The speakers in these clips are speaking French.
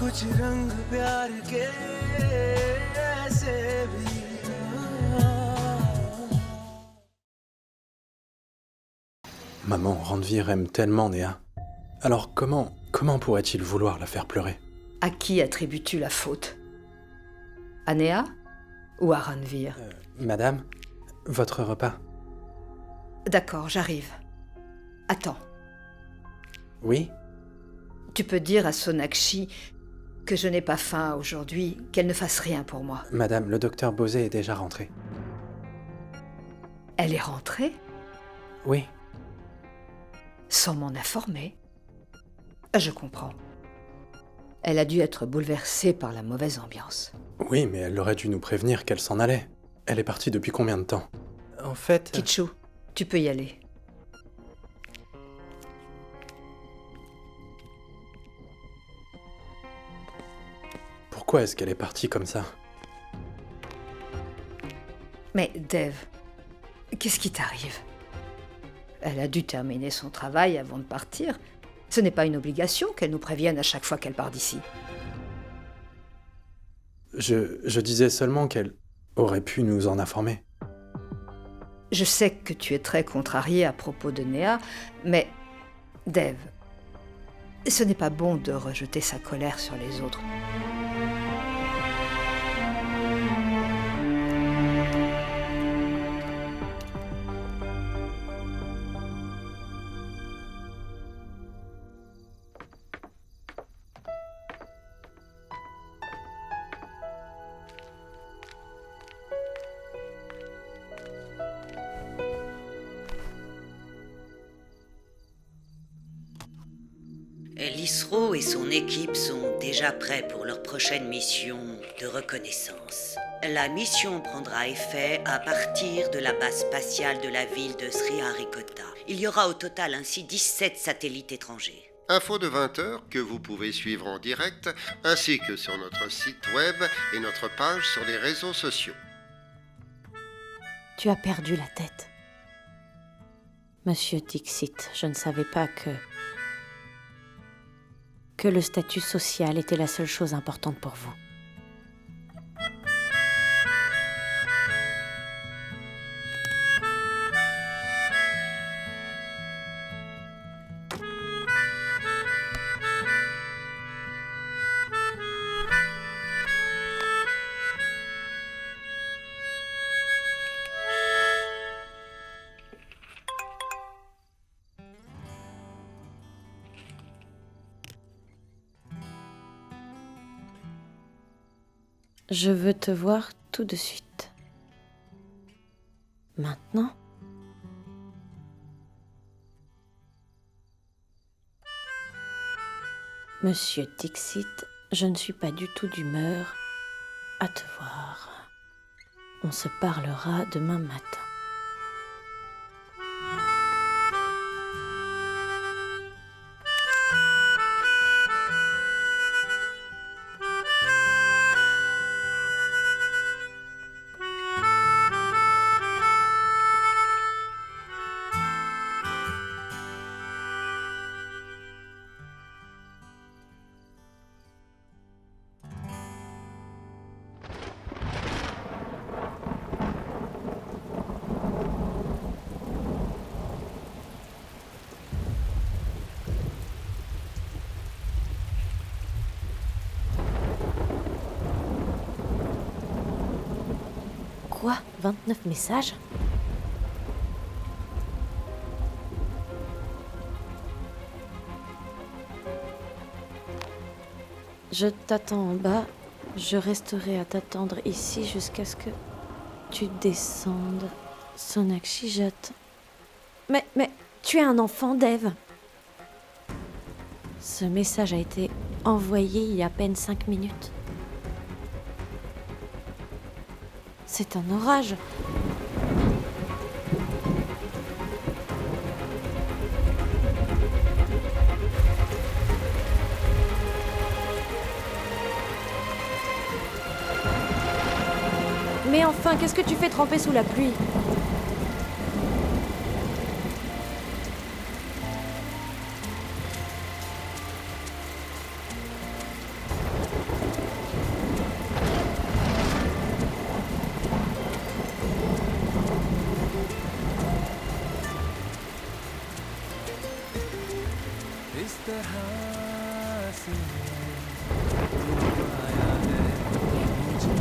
कुछ रंग प्यार के ऐसे भी। Maman, Randvir aime tellement Néa. Alors comment pourrait-il vouloir la faire pleurer? À qui attribues-tu la faute? À Néa ou à Randvir? Madame, votre repas? D'accord, j'arrive. Attends, Oui? tu peux dire à Sonakshi que je n'ai pas faim aujourd'hui, qu'elle ne fasse rien pour moi. Madame, le docteur Bosé est déjà rentré. Elle est rentrée Oui. sans m'en informer. Je comprends. Elle a dû être bouleversée par la mauvaise ambiance. Oui, mais elle aurait dû nous prévenir qu'elle s'en allait. Elle est partie depuis combien de temps? En fait... Kichu, tu peux y aller. Pourquoi est-ce qu'elle est partie comme ça? Mais Dev, qu'est-ce qui t'arrive? Elle a dû terminer son travail avant de partir. Ce n'est pas une obligation qu'elle nous prévienne à chaque fois qu'elle part d'ici. Je disais seulement qu'elle aurait pu nous en informer. Je sais que tu es très contrarié à propos de Néa, mais Dev, ce n'est pas bon de rejeter sa colère sur les autres. L'ISRO et son équipe sont déjà prêts pour leur prochaine mission de reconnaissance. La mission prendra effet à partir de la base spatiale de la ville de Sriharikota. Il y aura au total ainsi 17 satellites étrangers. Info de 20h que vous pouvez suivre en direct, ainsi que sur notre site web et notre page sur les réseaux sociaux. Tu as perdu la tête. Monsieur Dixit, je ne savais pas que le statut social était la seule chose importante pour vous. Je veux te voir tout de suite. Maintenant? Monsieur Dixit, je ne suis pas du tout d'humeur à te voir. On se parlera demain matin. Quoi? 29 messages? Je t'attends en bas. Je resterai à t'attendre ici jusqu'à ce que tu descendes. Sonakshi, j'attends. Mais, tu es un enfant, Dev. Ce message a été envoyé il y a à peine 5 minutes. C'est un orage. Mais enfin, qu'est-ce que tu fais tremper sous la pluie? किस तरह से तू आया है मुझे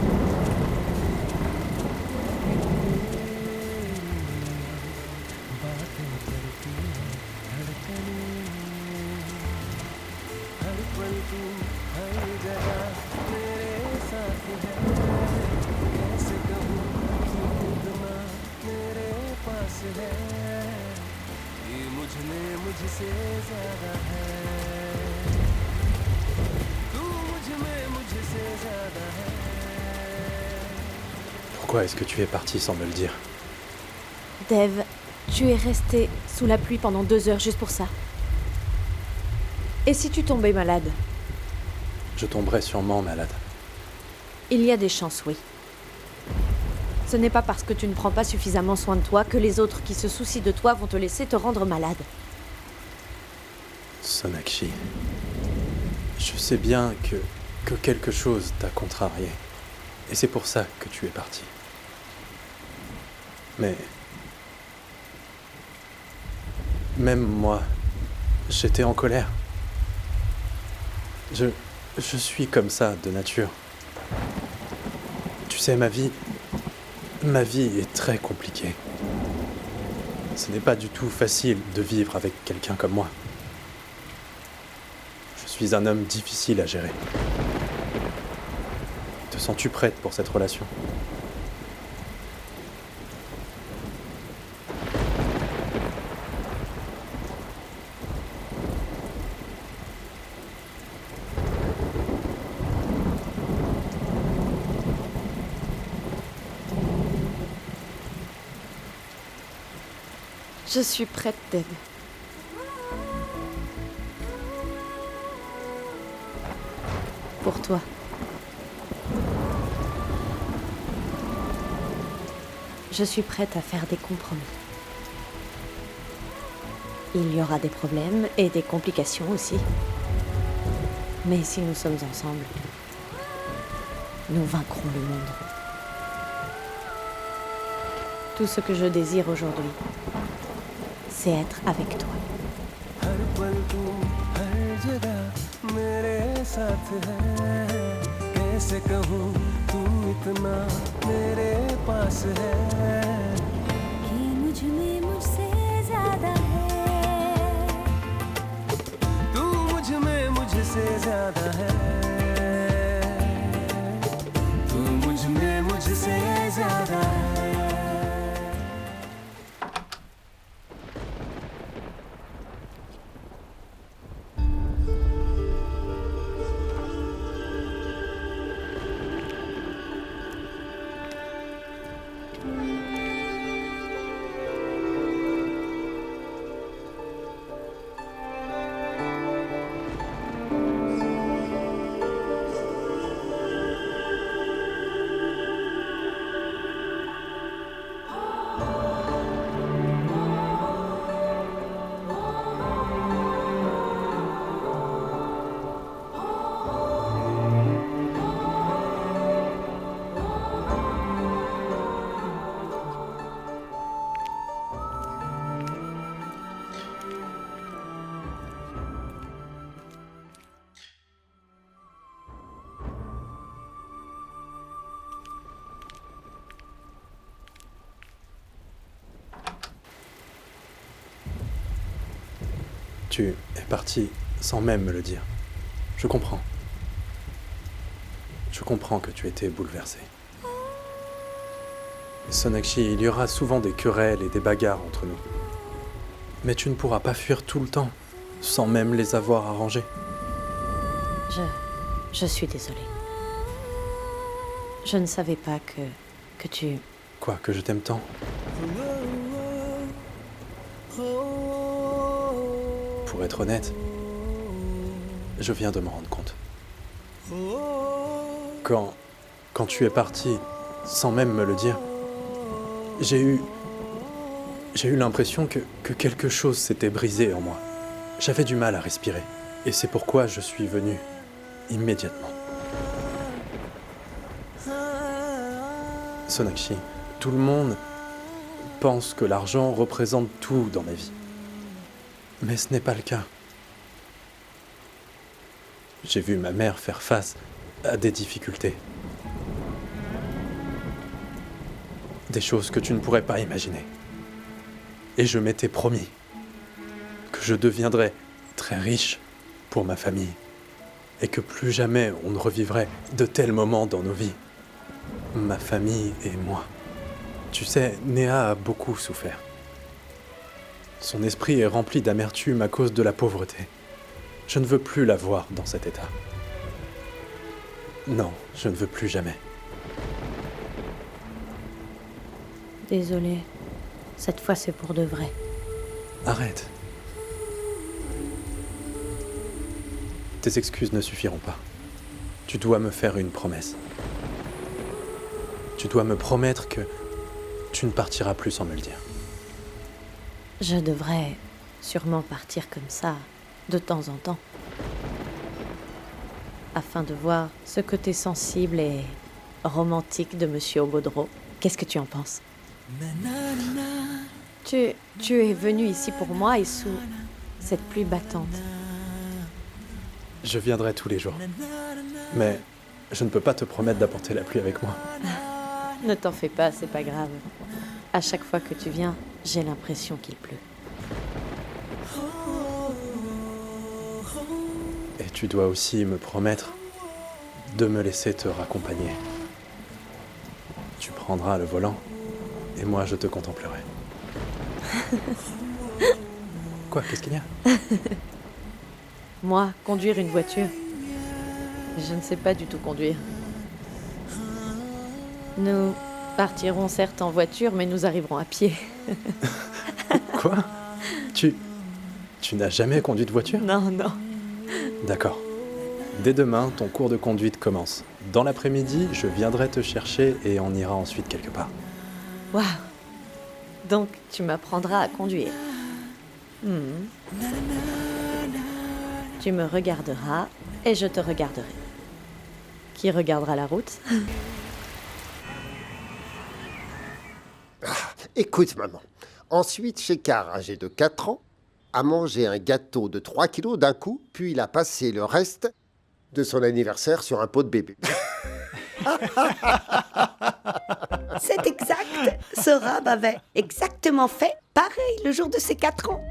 बातें करती है धड़कने हर पल तू हर जगह मेरे साथ है कैसे कहूँ तू इतना मेरे पास है ये मुझ में मुझसे ज्यादा है तू मुझ में मुझसे ज्यादा है Pourquoi est-ce que tu es parti sans me le dire? Dev, tu es resté sous la pluie pendant 2 heures juste pour ça. Et si tu tombais malade? Je tomberais sûrement malade. Il y a des chances, oui. Ce n'est pas parce que tu ne prends pas suffisamment soin de toi que les autres qui se soucient de toi vont te laisser te rendre malade. Sonakshi, je sais bien que quelque chose t'a contrarié. Et c'est pour ça que tu es parti. Mais... même moi, j'étais en colère. Je suis comme ça, de nature. Tu sais, ma vie est très compliquée. Ce n'est pas du tout facile de vivre avec quelqu'un comme moi. Je suis un homme difficile à gérer. Te sens-tu prête pour cette relation ? Je suis prête, Dev. Pour toi. Je suis prête à faire des compromis. Il y aura des problèmes et des complications aussi. Mais si nous sommes ensemble, nous vaincrons le monde. Tout ce que je désire aujourd'hui, c'est être avec toi. हर पल तू हर जगह मेरे साथ है कैसे कहूँ तू इतना मेरे पास है कि मुझ में मुझसे ज्यादा है तू मुझ में मुझसे ज्यादा है तू मुझ में मुझसे ज्यादा है Tu es parti sans même me le dire. Je comprends. Je comprends que tu étais bouleversé. Sonakshi, il y aura souvent des querelles et des bagarres entre nous. Mais tu ne pourras pas fuir tout le temps, sans même les avoir arrangées. Je suis désolée. Je ne savais pas que tu... Quoi, que je t'aime tant? Pour être honnête, je viens de me rendre compte. Quand tu es parti, sans même me le dire, j'ai eu l'impression que quelque chose s'était brisé en moi. J'avais du mal à respirer. Et c'est pourquoi je suis venu immédiatement. Sonakshi, tout le monde pense que l'argent représente tout dans ma vie. Mais ce n'est pas le cas. j'ai vu ma mère faire face à des difficultés. Des choses que tu ne pourrais pas imaginer. Et je m'étais promis que je deviendrais très riche pour ma famille et que plus jamais on ne revivrait de tels moments dans nos vies. Ma famille et moi. Tu sais, Néa a beaucoup souffert. Son esprit est rempli d'amertume à cause de la pauvreté. Je ne veux plus la voir dans cet état. Non, je ne veux plus jamais. Désolée. Cette fois, c'est pour de vrai. Arrête. Tes excuses ne suffiront pas. Tu dois me faire une promesse. Tu dois me promettre que tu ne partiras plus sans me le dire. Je devrais sûrement partir comme ça, de temps en temps. Afin de voir ce côté sensible et romantique de Monsieur Obodro. Qu'est-ce que tu en penses? Tu es venu ici pour moi et sous cette pluie battante. Je viendrai tous les jours. Mais je ne peux pas te promettre d'apporter la pluie avec moi. Ne t'en fais pas, c'est pas grave. À chaque fois que tu viens, j'ai l'impression qu'il pleut. Et tu dois aussi me promettre de me laisser te raccompagner. Tu prendras le volant et moi je te contemplerai. Quoi, qu'est-ce qu'il y a? Moi, conduire une voiture, je ne sais pas du tout conduire. Nous partirons certes en voiture, mais nous arriverons à pied. Quoi? Tu n'as jamais conduit de voiture? Non, non. D'accord. Dès demain, ton cours de conduite commence. Dans l'après-midi, je viendrai te chercher et on ira ensuite quelque part. Waouh. Donc, tu m'apprendras à conduire. Tu me regarderas et je te regarderai. Qui regardera la route? Écoute, maman. Ensuite, Shekhar, âgé de 4 ans, a mangé un gâteau de 3 kilos d'un coup, puis il a passé le reste de son anniversaire sur un pot de bébé. C'est exact. Sorab avait exactement fait pareil le jour de ses 4 ans.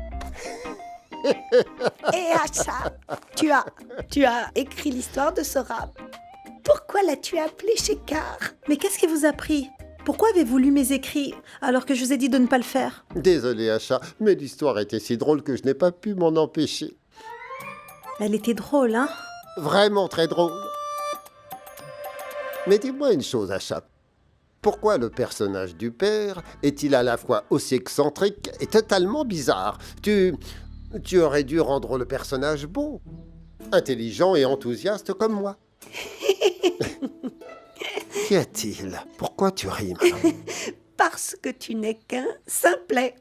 Et Acha, tu as écrit l'histoire de Sorab. Pourquoi l'as-tu appelé Shekhar? Mais qu'est-ce qui vous a pris? Pourquoi avez-vous lu mes écrits alors que je vous ai dit de ne pas le faire? Désolé, Acha, mais l'histoire était si drôle que je n'ai pas pu m'en empêcher. Elle était drôle, hein? Vraiment très drôle. Mais dis-moi une chose, Acha. Pourquoi le personnage du père est-il à la fois aussi excentrique et totalement bizarre? Tu aurais dû rendre le personnage beau, intelligent et enthousiaste comme moi. Qu'y a-t-il? Pourquoi tu ris, maman? Parce que tu n'es qu'un simplet.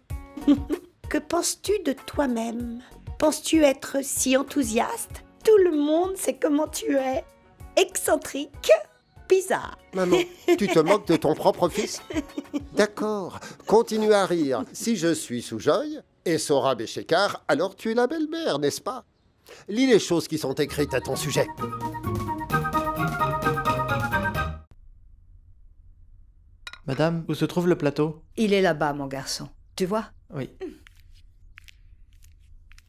Que penses-tu de toi-même? Penses-tu être si enthousiaste? Tout le monde sait comment tu es. Excentrique, bizarre. Maman, tu te moques de ton propre fils? D'accord, continue à rire. Si je suis Soujoy et Sorab et Shekhar, alors tu es la belle-mère, n'est-ce pas? Lis les choses qui sont écrites à ton sujet. Madame, où se trouve le plateau? Il est là-bas, mon garçon. Tu vois? Oui.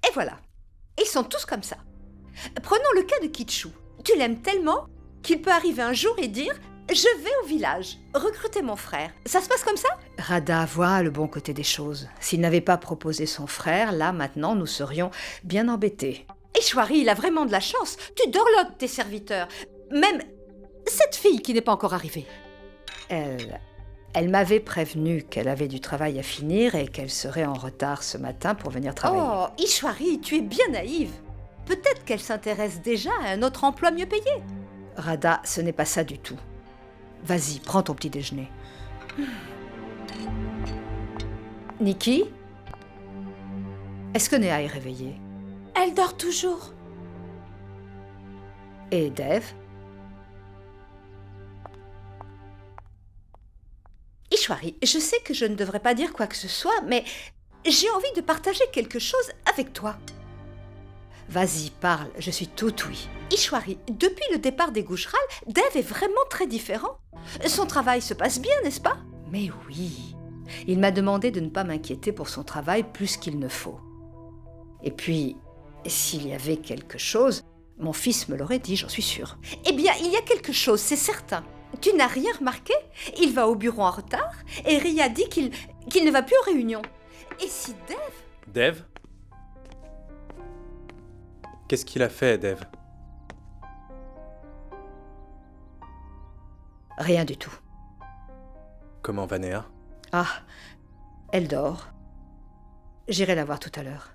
Et voilà. Ils sont tous comme ça. Prenons le cas de Kitschou. Tu l'aimes tellement qu'il peut arriver un jour et dire « Je vais au village, recruter mon frère ». Ça se passe comme ça? Radha voit le bon côté des choses. S'il n'avait pas proposé son frère, là, maintenant, nous serions bien embêtés. Ishwari, il a vraiment de la chance. Tu dorlotes tes serviteurs. Même cette fille qui n'est pas encore arrivée. Elle m'avait prévenu qu'elle avait du travail à finir et qu'elle serait en retard ce matin pour venir travailler. Oh, Ishwari, tu es bien naïve. Peut-être qu'elle s'intéresse déjà à un autre emploi mieux payé. Radha, ce n'est pas ça du tout. Vas-y, prends ton petit déjeuner. Nikki? Est-ce que Néa est réveillée? Elle dort toujours. Et Dev? Ishwari, je sais que je ne devrais pas dire quoi que ce soit, mais j'ai envie de partager quelque chose avec toi. Vas-y, parle, je suis tout oui. Ishwari, depuis le départ des Gujral, Dev est vraiment très différent. Son travail se passe bien, n'est-ce pas? Mais oui. Il m'a demandé de ne pas m'inquiéter pour son travail plus qu'il ne faut. Et puis, s'il y avait quelque chose, mon fils me l'aurait dit, j'en suis sûre. Eh bien, il y a quelque chose, c'est certain. Tu n'as rien remarqué? Il va au bureau en retard et Ria dit qu'il ne va plus aux réunions. Et si Dev... Dev? Qu'est-ce qu'il a fait, Dev? Rien du tout. Comment va Néa? Ah, elle dort. J'irai la voir tout à l'heure.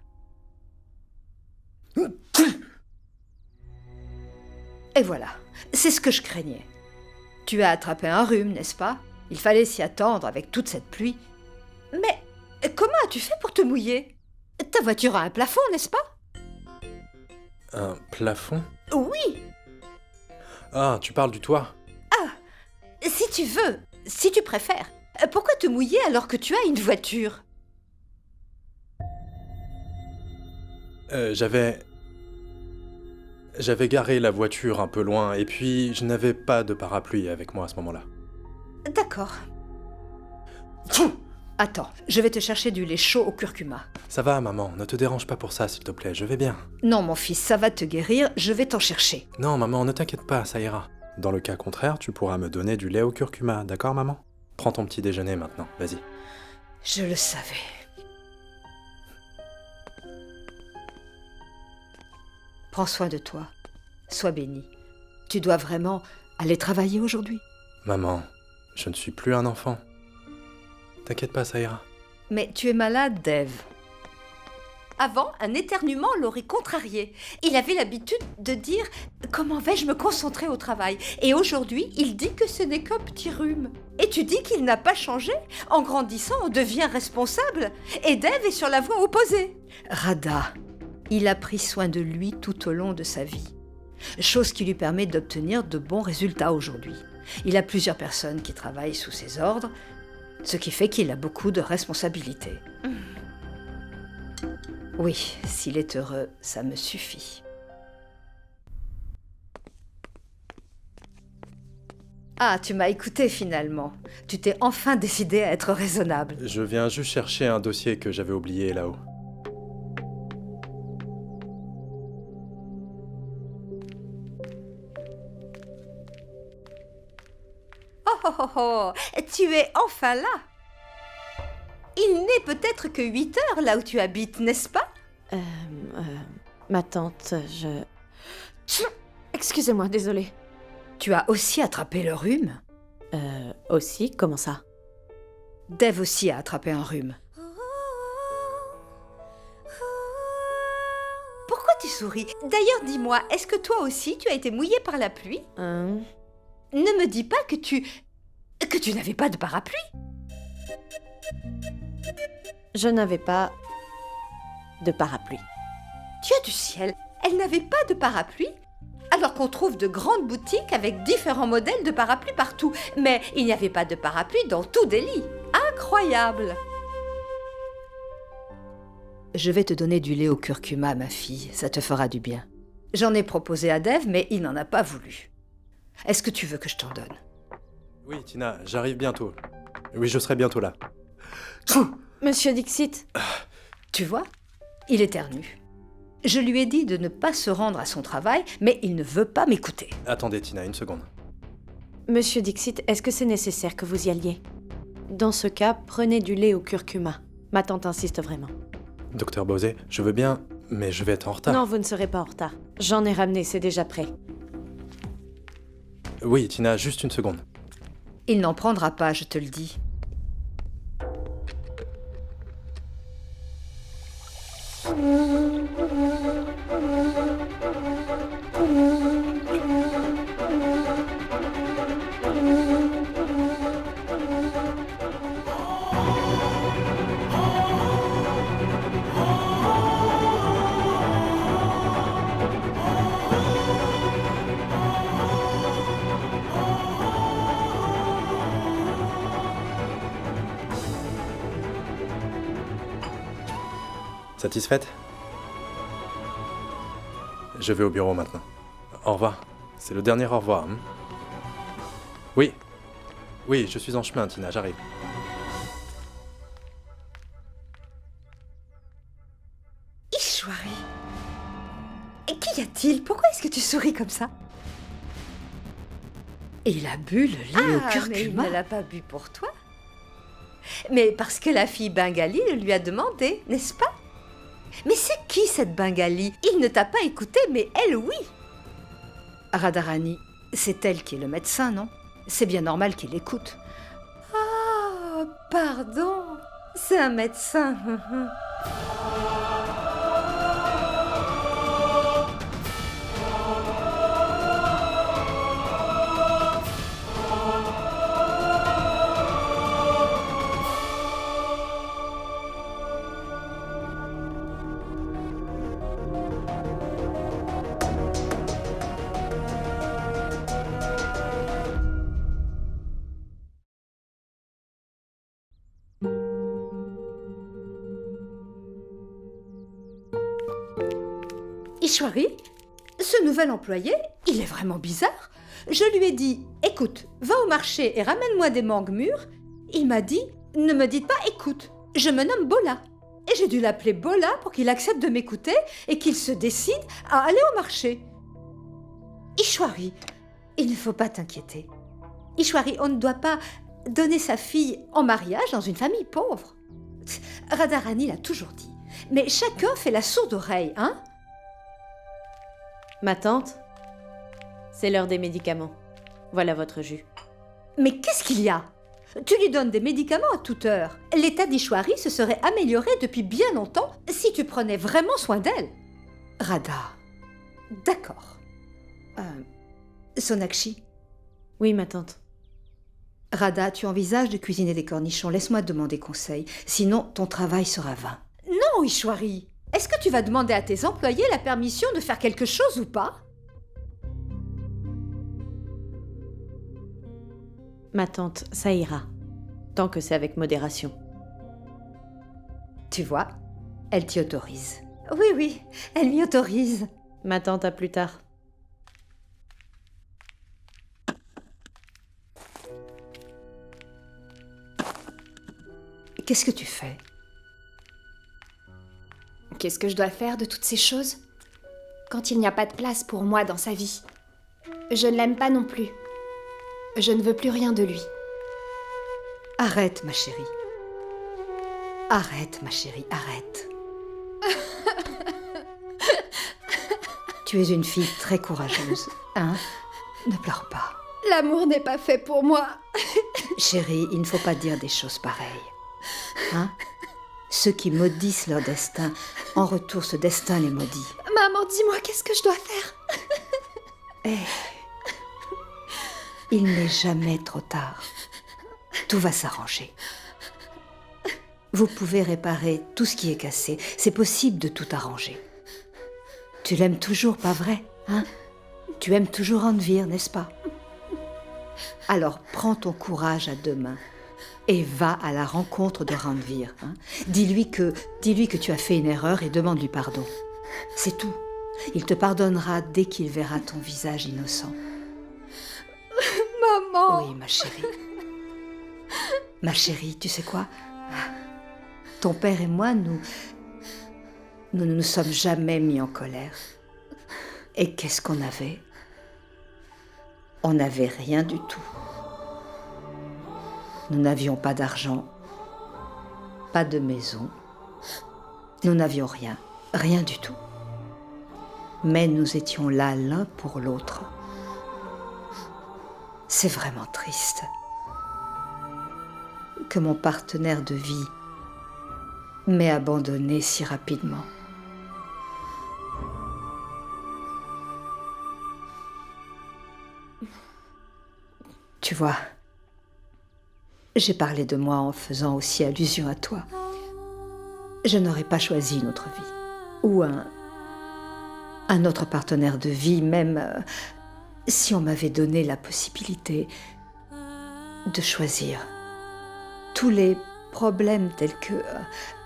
Et voilà, c'est ce que je craignais. Tu as attrapé un rhume, n'est-ce pas? Il fallait s'y attendre avec toute cette pluie. Mais comment as-tu fait pour te mouiller? Ta voiture a un plafond, n'est-ce pas? Un plafond? Oui. Ah, tu parles du toit? Si tu veux, si tu préfères. Pourquoi te mouiller alors que tu as une voiture? J'avais garé la voiture un peu loin et puis je n'avais pas de parapluie avec moi à ce moment-là. D'accord. Attends, je vais te chercher du lait chaud au curcuma. Ça va, maman, ne te dérange pas pour ça, s'il te plaît, je vais bien. Non, mon fils, ça va te guérir, je vais t'en chercher. Non, maman, ne t'inquiète pas, ça ira. Dans le cas contraire, tu pourras me donner du lait au curcuma, d'accord, maman? Prends ton petit déjeuner maintenant, vas-y. Je le savais. Prends soin de toi. Sois béni. Tu dois vraiment aller travailler aujourd'hui. Maman, je ne suis plus un enfant. T'inquiète pas, ça ira. Mais tu es malade, Dev. Avant, un éternuement l'aurait contrarié. Il avait l'habitude de dire « Comment vais-je me concentrer au travail ?» Et aujourd'hui, il dit que ce n'est qu'un petit rhume. Et tu dis qu'il n'a pas changé? En grandissant, on devient responsable. Et Dev est sur la voie opposée. Radha, il a pris soin de lui tout au long de sa vie. Chose qui lui permet d'obtenir de bons résultats aujourd'hui. Il a plusieurs personnes qui travaillent sous ses ordres, ce qui fait qu'il a beaucoup de responsabilités. Oui, s'il est heureux, ça me suffit. Ah, tu m'as écouté finalement. Tu t'es enfin décidé à être raisonnable. Je viens juste chercher un dossier que j'avais oublié là-haut. Oh, tu es enfin là. Il n'est peut-être que 8 heures là où tu habites, n'est-ce pas? Ma tante, Excusez-moi, désolée. Tu as aussi attrapé le rhume? Aussi? Comment ça? Dev aussi a attrapé un rhume. Pourquoi tu souris? D'ailleurs, dis-moi, est-ce que toi aussi tu as été mouillé par la pluie? Ne me dis pas que tu n'avais pas de parapluie. Je n'avais pas de parapluie. Dieu du ciel, elle n'avait pas de parapluie? Alors qu'on trouve de grandes boutiques avec différents modèles de parapluies partout. Mais il n'y avait pas de parapluie dans tout Delhi. Incroyable! Je vais te donner du lait au curcuma, ma fille. Ça te fera du bien. J'en ai proposé à Dev, mais il n'en a pas voulu. Est-ce que tu veux que je t'en donne? Oui, Tina, j'arrive bientôt. Oui, je serai bientôt là. Monsieur Dixit. Tu vois, il éternue. Je lui ai dit de ne pas se rendre à son travail, mais il ne veut pas m'écouter. Attendez, Tina, une seconde. Monsieur Dixit, est-ce que c'est nécessaire que vous y alliez? Dans ce cas, prenez du lait au curcuma. Ma tante insiste vraiment. Docteur Bosé, je veux bien, mais je vais être en retard. Non, vous ne serez pas en retard. J'en ai ramené, c'est déjà prêt. Oui, Tina, juste une seconde. Il n'en prendra pas, je te le dis. Satisfaite? Je vais au bureau maintenant. Au revoir. C'est le dernier au revoir. Hein. Oui. Oui, je suis en chemin, Tina, j'arrive. Ishwari, qu'y a-t-il? Pourquoi est-ce que tu souris comme ça? Il a bu le lait au Mais il curcuma. ne l'a pas bu pour toi. Mais parce que la fille bengali le lui a demandé, n'est-ce pas? Mais c'est qui cette bengali? Il ne t'a pas écouté, mais elle, oui. Radharani, c'est elle qui est le médecin, non? C'est bien normal qu'il écoute. Ah, pardon. C'est un médecin. Ishwari, ce nouvel employé, il est vraiment bizarre. Je lui ai dit, écoute, va au marché et ramène-moi des mangues mûres. Il m'a dit, ne me dites pas écoute, je me nomme Bola. Et j'ai dû l'appeler Bola pour qu'il accepte de m'écouter et qu'il se décide à aller au marché. Ishwari, il ne faut pas t'inquiéter. Ishwari, on ne doit pas donner sa fille en mariage dans une famille pauvre. Radharani l'a toujours dit. Mais chacun fait la sourde oreille, hein? Ma tante, c'est l'heure des médicaments. Voilà votre jus. Mais qu'est-ce qu'il y a? Tu lui donnes des médicaments à toute heure. L'état d'Ishwari se serait amélioré depuis bien longtemps si tu prenais vraiment soin d'elle. Radha, d'accord. Sonakshi, Oui, ma tante. Radha, tu envisages de cuisiner des cornichons. Laisse-moi demander conseil, sinon ton travail sera vain. Non, Ishwari. Est-ce que tu vas demander à tes employés la permission de faire quelque chose ou pas? Ma tante, ça ira. Tant que c'est avec modération. Tu vois, elle t'y autorise. Oui, oui, elle m'y autorise. Ma tante, à plus tard. Qu'est-ce que tu fais? Qu'est-ce que je dois faire de toutes ces choses quand il n'y a pas de place pour moi dans sa vie? Je ne l'aime pas non plus. Je ne veux plus rien de lui. Arrête, ma chérie. Arrête, ma chérie, arrête. Tu es une fille très courageuse, hein? Ne pleure pas. L'amour n'est pas fait pour moi. Chérie, il ne faut pas dire des choses pareilles. Hein? Ceux qui maudissent leur destin, en retour, ce destin les maudit. Maman, dis-moi, qu'est-ce que je dois faire? Il n'est jamais trop tard. Tout va s'arranger. Vous pouvez réparer tout ce qui est cassé. C'est possible de tout arranger. Tu l'aimes toujours, pas vrai, hein? Tu aimes toujours Ranveer, n'est-ce pas? Alors, prends ton courage à deux mains et va à la rencontre de Ranveer. Hein? Dis-lui que tu as fait une erreur et demande-lui pardon. C'est tout. Il te pardonnera dès qu'il verra ton visage innocent. Maman! Oui, ma chérie. Ma chérie, tu sais quoi? Ton père et moi, nous ne nous sommes jamais mis en colère. Et qu'est-ce qu'on avait? On n'avait rien du tout. Nous n'avions pas d'argent, pas de maison. Nous n'avions rien, rien du tout. Mais nous étions là l'un pour l'autre. C'est vraiment triste que mon partenaire de vie m'ait abandonné si rapidement. Tu vois, j'ai parlé de moi en faisant aussi allusion à toi. Je n'aurais pas choisi une autre vie. Ou un autre partenaire de vie, même si on m'avait donné la possibilité de choisir. Tous les problèmes tels que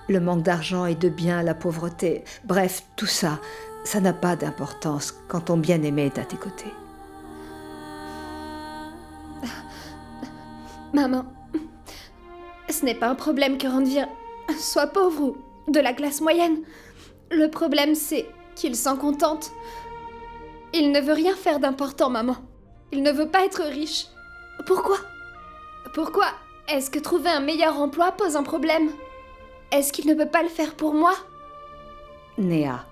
le manque d'argent et de biens, la pauvreté, bref, tout ça, Ça n'a pas d'importance quand ton bien-aimé est à tes côtés. Maman, ce n'est pas un problème que Ranvir soit pauvre ou de la classe moyenne. Le problème, c'est qu'il s'en contente. Il ne veut rien faire d'important, maman. Il ne veut pas être riche. Pourquoi? Pourquoi est-ce que trouver un meilleur emploi pose un problème? Est-ce qu'il ne peut pas le faire pour moi? Néa,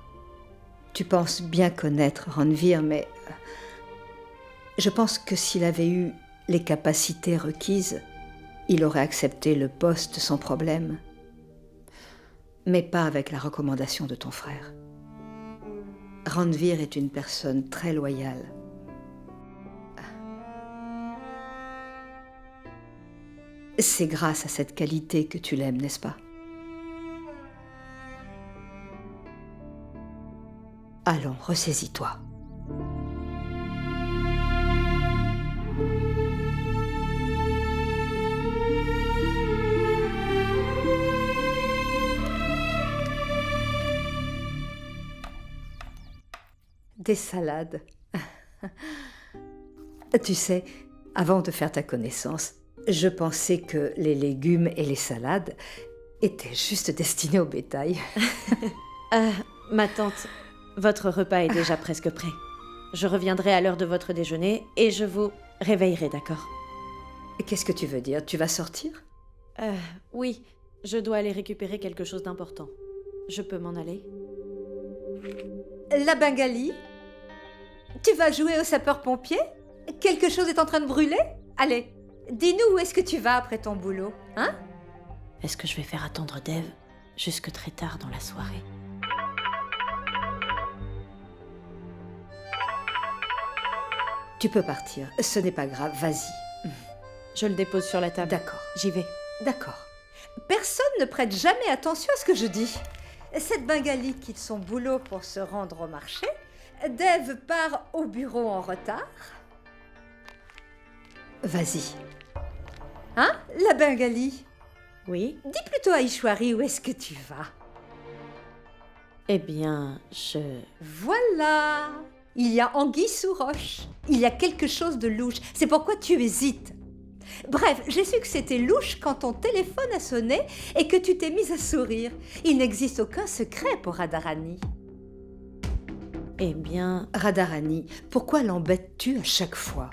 tu penses bien connaître Ranvir, mais je pense que s'il avait eu les capacités requises, il aurait accepté le poste sans problème. Mais pas avec la recommandation de ton frère. Ranvir est une personne très loyale. C'est grâce à cette qualité que tu l'aimes, n'est-ce pas? Allons, ressaisis-toi. Des salades. Tu sais, avant de faire ta connaissance, je pensais que les légumes et les salades étaient juste destinés au bétail. Ma tante, votre repas est déjà presque prêt. Je reviendrai à l'heure de votre déjeuner et je vous réveillerai, d'accord? Qu'est-ce que tu veux dire? Tu vas sortir? Oui, je dois aller récupérer quelque chose d'important. Je peux m'en aller? La Bengali? Tu vas jouer au sapeur-pompier? Quelque chose est en train de brûler? Allez, dis-nous où est-ce que tu vas après ton boulot, hein? Est-ce que je vais faire attendre Dev jusque très tard dans la soirée? Tu peux partir, ce n'est pas grave, vas-y. Je le dépose sur la table. D'accord. J'y vais. D'accord. Personne ne prête jamais attention à ce que je dis. Cette Bengali quitte son boulot pour se rendre au marché. Dev part au bureau en retard. Vas-y. Hein, la Bengali? Oui? Dis plutôt à Ishwari où est-ce que tu vas. Eh bien, Voilà! Il y a anguille sous roche. Il y a quelque chose de louche. C'est pourquoi tu hésites. Bref, j'ai su que c'était louche quand ton téléphone a sonné et que tu t'es mise à sourire. Il n'existe aucun secret pour Radharani. Eh bien... Radharani, pourquoi l'embêtes-tu à chaque fois?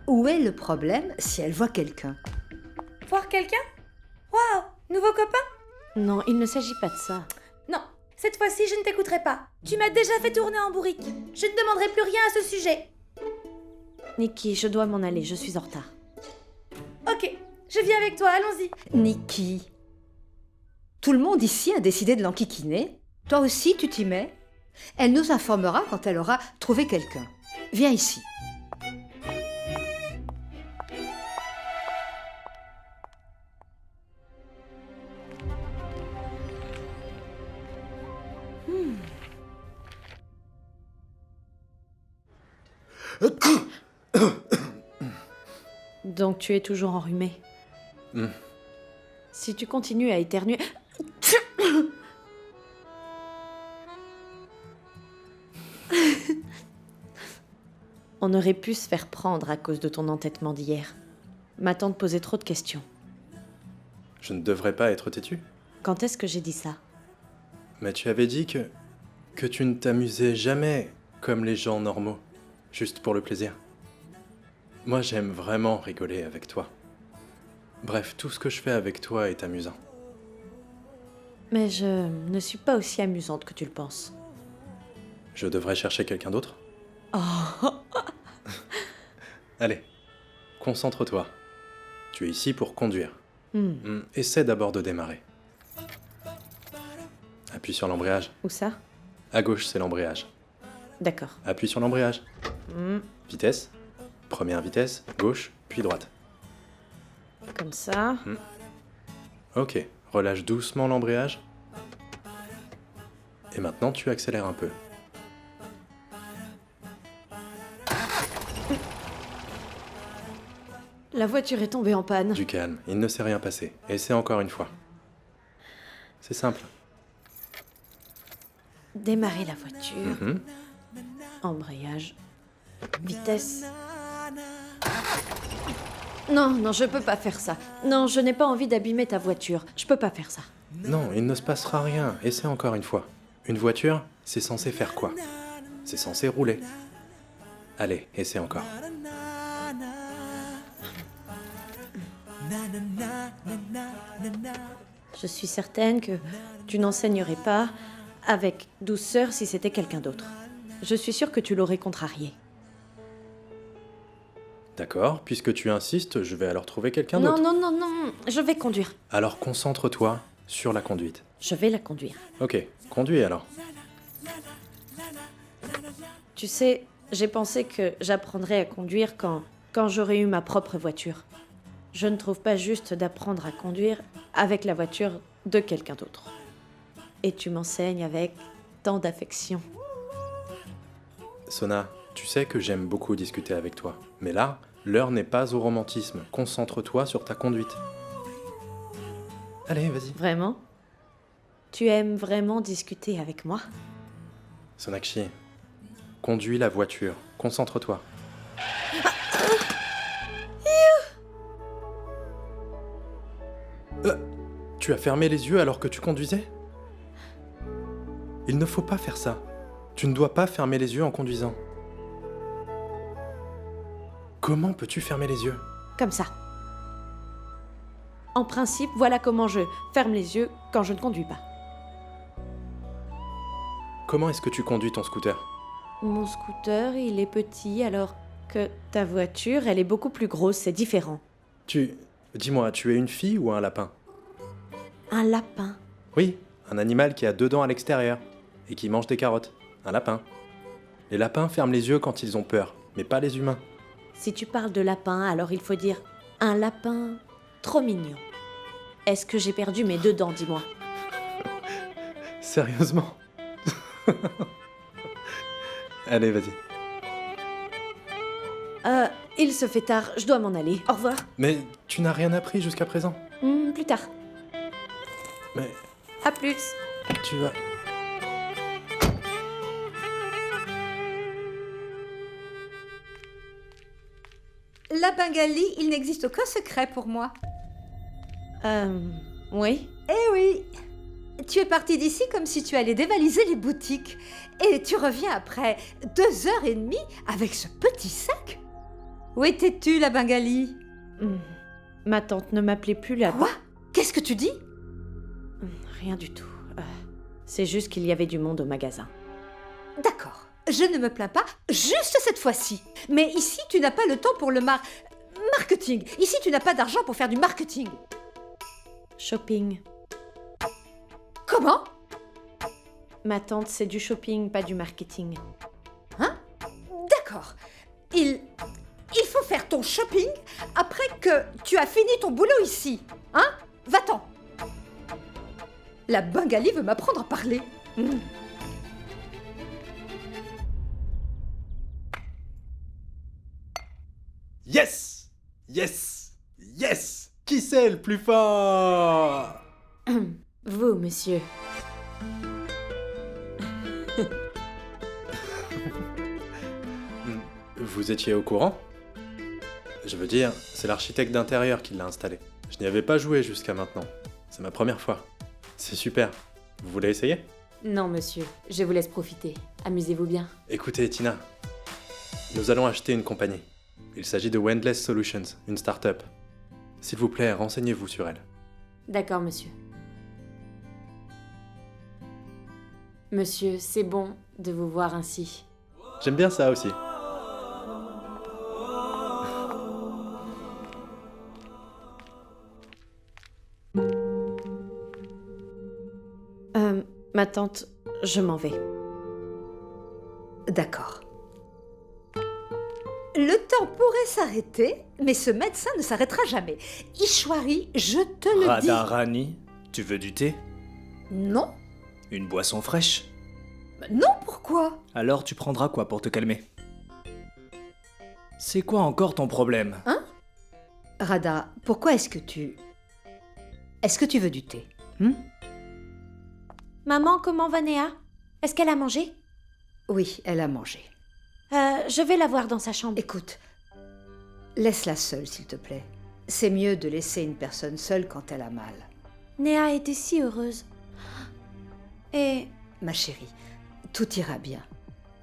Où est le problème si elle voit quelqu'un? Voir quelqu'un? Waouh! Nouveau copain? Non, il ne s'agit pas de ça. Non, cette fois-ci, je ne t'écouterai pas. Tu m'as déjà fait tourner en bourrique. Je ne demanderai plus rien à ce sujet. Nikki, je dois m'en aller, je suis en retard. Ok, je viens avec toi, allons-y. Nikki, tout le monde ici a décidé de l'enquiquiner. Toi aussi, tu t'y mets? Elle nous informera quand elle aura trouvé quelqu'un. Viens ici. Donc tu es toujours enrhumé. Si tu continues à éternuer... On aurait pu se faire prendre à cause de ton entêtement d'hier. Ma tante posait trop de questions. Je ne devrais pas être têtu. Quand est-ce que j'ai dit ça? Mais tu avais dit que tu ne t'amusais jamais comme les gens normaux, juste pour le plaisir. Moi, j'aime vraiment rigoler avec toi. Bref, tout ce que je fais avec toi est amusant. Mais je ne suis pas aussi amusante que tu le penses. Je devrais chercher quelqu'un d'autre? Oh. Allez, concentre-toi. Tu es ici pour conduire. Essaie d'abord de démarrer. Appuie sur l'embrayage. Où ça? À gauche, c'est l'embrayage. D'accord. Appuie sur l'embrayage. Vitesse. Première vitesse, gauche, puis droite. Comme ça. Ok, relâche doucement l'embrayage. Et maintenant, tu accélères un peu. La voiture est tombée en panne. Du calme, il ne s'est rien passé. Essaie encore une fois. C'est simple. Démarrer la voiture. Mhm. Embrayage. Vitesse. Non, non, je peux pas faire ça. Non, je n'ai pas envie d'abîmer ta voiture. Je peux pas faire ça. Non, il ne se passera rien. Essaie encore une fois. Une voiture, c'est censé faire quoi? C'est censé rouler. Allez, essaie encore. Je suis certaine que tu n'enseignerais pas avec douceur si c'était quelqu'un d'autre. Je suis sûre que tu l'aurais contrarié. D'accord, puisque tu insistes, je vais alors trouver quelqu'un Non, d'autre. non, non, non, je vais conduire. Alors concentre-toi sur la conduite. Je vais la conduire. Ok, conduis alors. Tu sais, j'ai pensé que j'apprendrais à conduire quand j'aurai eu ma propre voiture. Je ne trouve pas juste d'apprendre à conduire avec la voiture de quelqu'un d'autre. Et tu m'enseignes avec tant d'affection. Sona, tu sais que j'aime beaucoup discuter avec toi. Mais là, l'heure n'est pas au romantisme. Concentre-toi sur ta conduite. Allez, vas-y. Vraiment? Tu aimes vraiment discuter avec moi? Sonakshi, conduis la voiture. Concentre-toi. Tu as fermé les yeux alors que tu conduisais? Il ne faut pas faire ça. Tu ne dois pas fermer les yeux en conduisant. Comment peux-tu fermer les yeux? Comme ça. En principe, voilà comment je ferme les yeux quand je ne conduis pas. Comment est-ce que tu conduis ton scooter? Mon scooter, il est petit alors que ta voiture, elle est beaucoup plus grosse, c'est différent. Dis-moi, tu es une fille ou un lapin? Un lapin. Oui, un animal qui a 2 dents à l'extérieur et qui mange des carottes. Un lapin. Les lapins ferment les yeux quand ils ont peur, mais pas les humains. Si tu parles de lapin, alors il faut dire un lapin trop mignon. Est-ce que j'ai perdu mes 2 dents, dis-moi? Sérieusement? Allez, vas-y. Il se fait tard, je dois m'en aller. Au revoir. Mais tu n'as rien appris jusqu'à présent. Plus tard. Mais À plus. tu vas... La Bengali, il n'existe aucun secret pour moi. Oui. Eh oui. Tu es parti d'ici comme si tu allais dévaliser les boutiques. Et tu reviens après 2h30 avec ce petit sac. Où étais-tu, la Bengali? Ma tante ne m'appelait plus la... Quoi? Qu'est-ce que tu dis? Rien du tout. C'est juste qu'il y avait du monde au magasin. D'accord. Je ne me plains pas, juste cette fois-ci. Mais ici, tu n'as pas le temps pour le marketing. Ici, tu n'as pas d'argent pour faire du marketing. Shopping. Comment? Ma tante, c'est du shopping, pas du marketing. Hein? D'accord. Il faut faire ton shopping après que tu as fini ton boulot ici. Hein? Va-t'en. La Bengali veut m'apprendre à parler. Yes! Yes! Yes! Qui c'est le plus fort? Vous, monsieur. Vous étiez au courant? Je veux dire, c'est l'architecte d'intérieur qui l'a installé. Je n'y avais pas joué jusqu'à maintenant. C'est ma première fois. C'est super. Vous voulez essayer? Non, monsieur. Je vous laisse profiter. Amusez-vous bien. Écoutez, Tina. Nous allons acheter une compagnie. Il s'agit de Wendless Solutions, une start-up. S'il vous plaît, renseignez-vous sur elle. D'accord, monsieur. Monsieur, c'est bon de vous voir ainsi. J'aime bien ça aussi. Ma tante, je m'en vais. D'accord. Le temps pourrait s'arrêter, mais ce médecin ne s'arrêtera jamais. Ishwari, je te le dis. Radharani, tu veux du thé? Non. Une boisson fraîche? Non, pourquoi? Alors tu prendras quoi pour te calmer? C'est quoi encore ton problème? Hein? Radha, pourquoi est-ce que tu veux du thé? Maman, comment va Néa? Est-ce qu'elle a mangé? Oui, elle a mangé. Je vais la voir dans sa chambre. Écoute, laisse-la seule, s'il te plaît. C'est mieux de laisser une personne seule quand elle a mal. Néa était si heureuse. Et... Ma chérie, tout ira bien.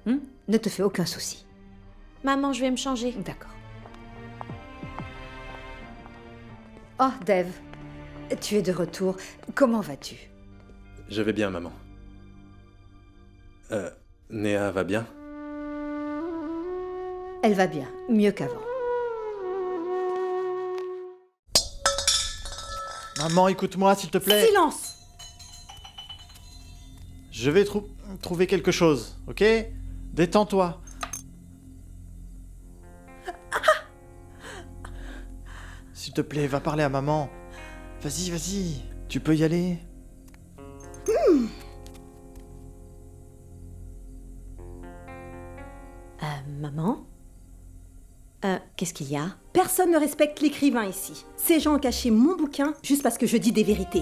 Ne te fais aucun souci. Maman, je vais me changer. D'accord. Oh, Dave, tu es de retour. Comment vas-tu? Je vais bien, maman. Néa va bien? Elle va bien, mieux qu'avant. Maman, écoute-moi, s'il te plaît. Silence! Je vais trouver quelque chose, ok? Détends-toi. S'il te plaît, va parler à maman. Vas-y, vas-y, tu peux y aller. Maman? Qu'est-ce qu'il y a? Personne ne respecte l'écrivain ici. Ces gens ont caché mon bouquin juste parce que je dis des vérités.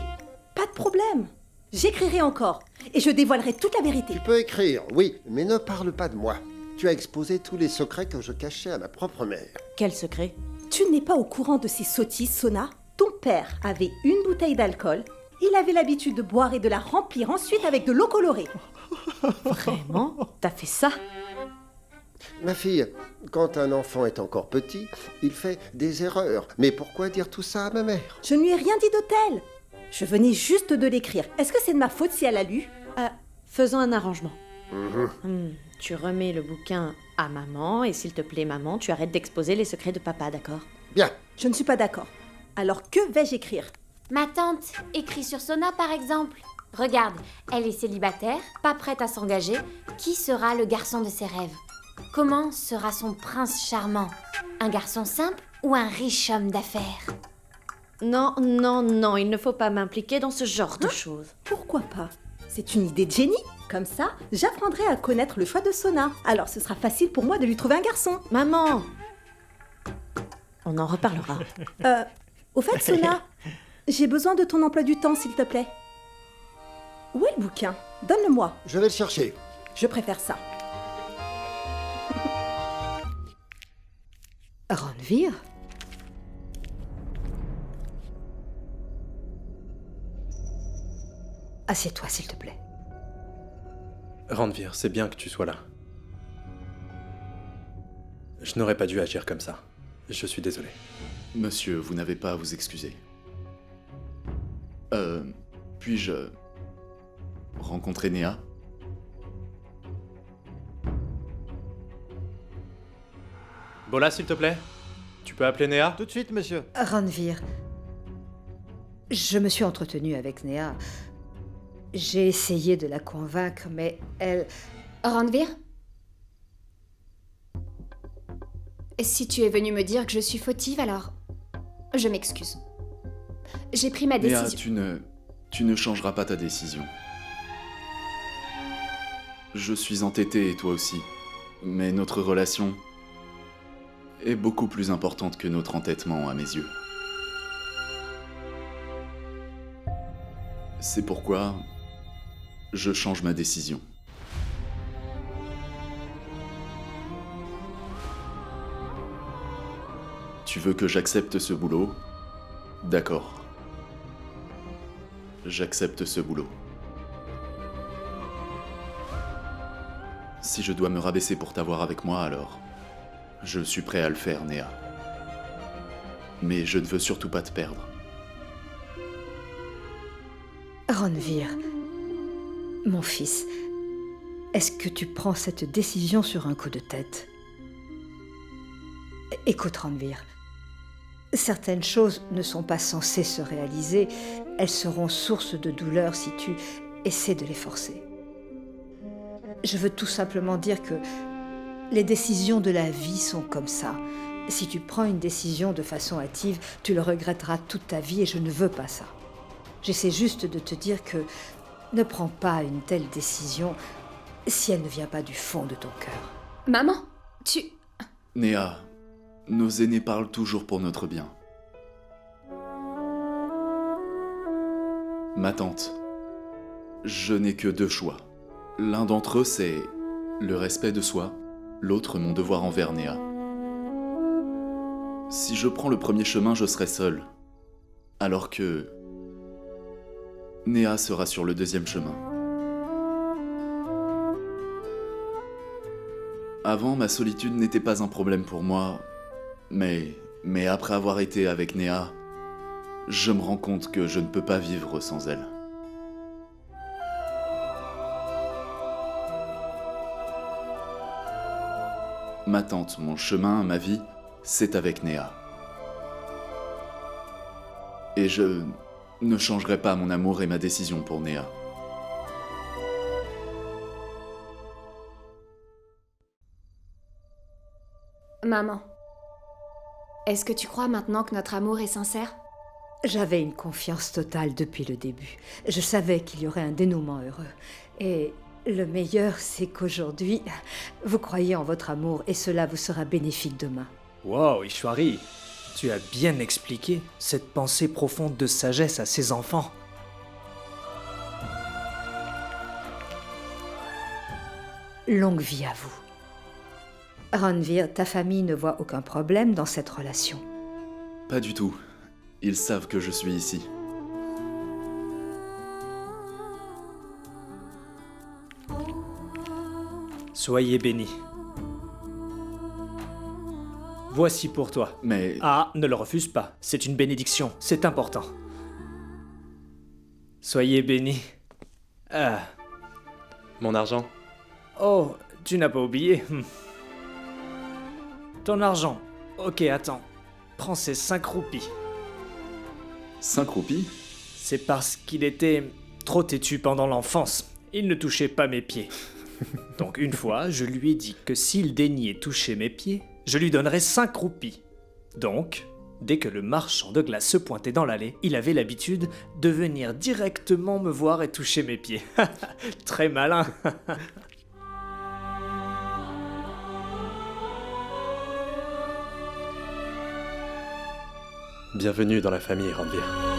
Pas de problème. J'écrirai encore et je dévoilerai toute la vérité. Tu peux écrire, oui, mais ne parle pas de moi. Tu as exposé tous les secrets que je cachais à ma propre mère. Quel secret? Tu n'es pas au courant de ces sottises, Sona? Ton père avait une bouteille d'alcool. Il avait l'habitude de boire et de la remplir ensuite avec de l'eau colorée. Vraiment? T'as fait ça? Ma fille, quand un enfant est encore petit, il fait des erreurs. Mais pourquoi dire tout ça à ma mère? Je ne lui ai rien dit de tel. Je venais juste de l'écrire. Est-ce que c'est de ma faute si elle a lu? Faisons un arrangement. Tu remets le bouquin à maman et s'il te plaît, maman, tu arrêtes d'exposer les secrets de papa, d'accord? Bien. Je ne suis pas d'accord. Alors que vais-je écrire? Ma tante écrit sur Sona par exemple. Regarde, elle est célibataire, pas prête à s'engager. Qui sera le garçon de ses rêves? Comment sera son prince charmant? Un garçon simple ou un riche homme d'affaires? Non, non, non, il ne faut pas m'impliquer dans ce genre de choses. Pourquoi pas? C'est une idée de génie. Comme ça, j'apprendrai à connaître le choix de Sona. Alors ce sera facile pour moi de lui trouver un garçon. Maman! On en reparlera. Au fait, Sona, j'ai besoin de ton emploi du temps, s'il te plaît. Où est le bouquin? Donne-le-moi. Je vais le chercher. Je préfère ça. Ranvir? Assieds-toi, s'il te plaît. Ranvir, c'est bien que tu sois là. Je n'aurais pas dû agir comme ça. Je suis désolé. Monsieur, vous n'avez pas à vous excuser. Puis-je rencontrer Néa? Bola, s'il te plaît. Tu peux appeler Néa? Tout de suite, monsieur. Ranvir, je me suis entretenue avec Néa. J'ai essayé de la convaincre, mais elle... Ranvir? Si tu es venu me dire que je suis fautive, alors... je m'excuse. J'ai pris ma décision. Néa, tu ne changeras pas ta décision. Je suis entêté et toi aussi. Mais notre relation est beaucoup plus importante que notre entêtement à mes yeux. C'est pourquoi je change ma décision. Tu veux que j'accepte ce boulot? D'accord. J'accepte ce boulot. Si je dois me rabaisser pour t'avoir avec moi, alors je suis prêt à le faire, Néa. Mais je ne veux surtout pas te perdre. Ranvir, mon fils, est-ce que tu prends cette décision sur un coup de tête? Écoute, Ranvir, certaines choses ne sont pas censées se réaliser. Elles seront source de douleur si tu essaies de les forcer. Je veux tout simplement dire que les décisions de la vie sont comme ça. Si tu prends une décision de façon hâtive, tu le regretteras toute ta vie et je ne veux pas ça. J'essaie juste de te dire que ne prends pas une telle décision si elle ne vient pas du fond de ton cœur. Maman, tu... Néa, nos aînés parlent toujours pour notre bien. Ma tante, je n'ai que deux choix. L'un d'entre eux, c'est le respect de soi, l'autre mon devoir envers Néa. Si je prends le premier chemin, je serai seul, alors que Néa sera sur le deuxième chemin. Avant, ma solitude n'était pas un problème pour moi, mais après avoir été avec Néa, je me rends compte que je ne peux pas vivre sans elle. Ma tante, mon chemin, ma vie, c'est avec Néa. Et je ne changerai pas mon amour et ma décision pour Néa. Maman, est-ce que tu crois maintenant que notre amour est sincère? J'avais une confiance totale depuis le début. Je savais qu'il y aurait un dénouement heureux. Et le meilleur, c'est qu'aujourd'hui, vous croyez en votre amour et cela vous sera bénéfique demain. Wow, Ishwari, tu as bien expliqué cette pensée profonde de sagesse à ses enfants. Longue vie à vous. Ranvir, ta famille ne voit aucun problème dans cette relation. Pas du tout. Ils savent que je suis ici. Soyez bénis. Voici pour toi. Mais... Ah, ne le refuse pas. C'est une bénédiction. C'est important. Soyez bénis. Ah. Mon argent. Oh, tu n'as pas oublié. Ton argent. Ok, attends. Prends ces 5 roupies. 5 roupies? C'est parce qu'il était trop têtu pendant l'enfance. Il ne touchait pas mes pieds. Donc une fois, je lui ai dit que s'il daignait toucher mes pieds, je lui donnerais 5 roupies. Donc, dès que le marchand de glace se pointait dans l'allée, il avait l'habitude de venir directement me voir et toucher mes pieds. Très malin. Bienvenue dans la famille, Ranvir.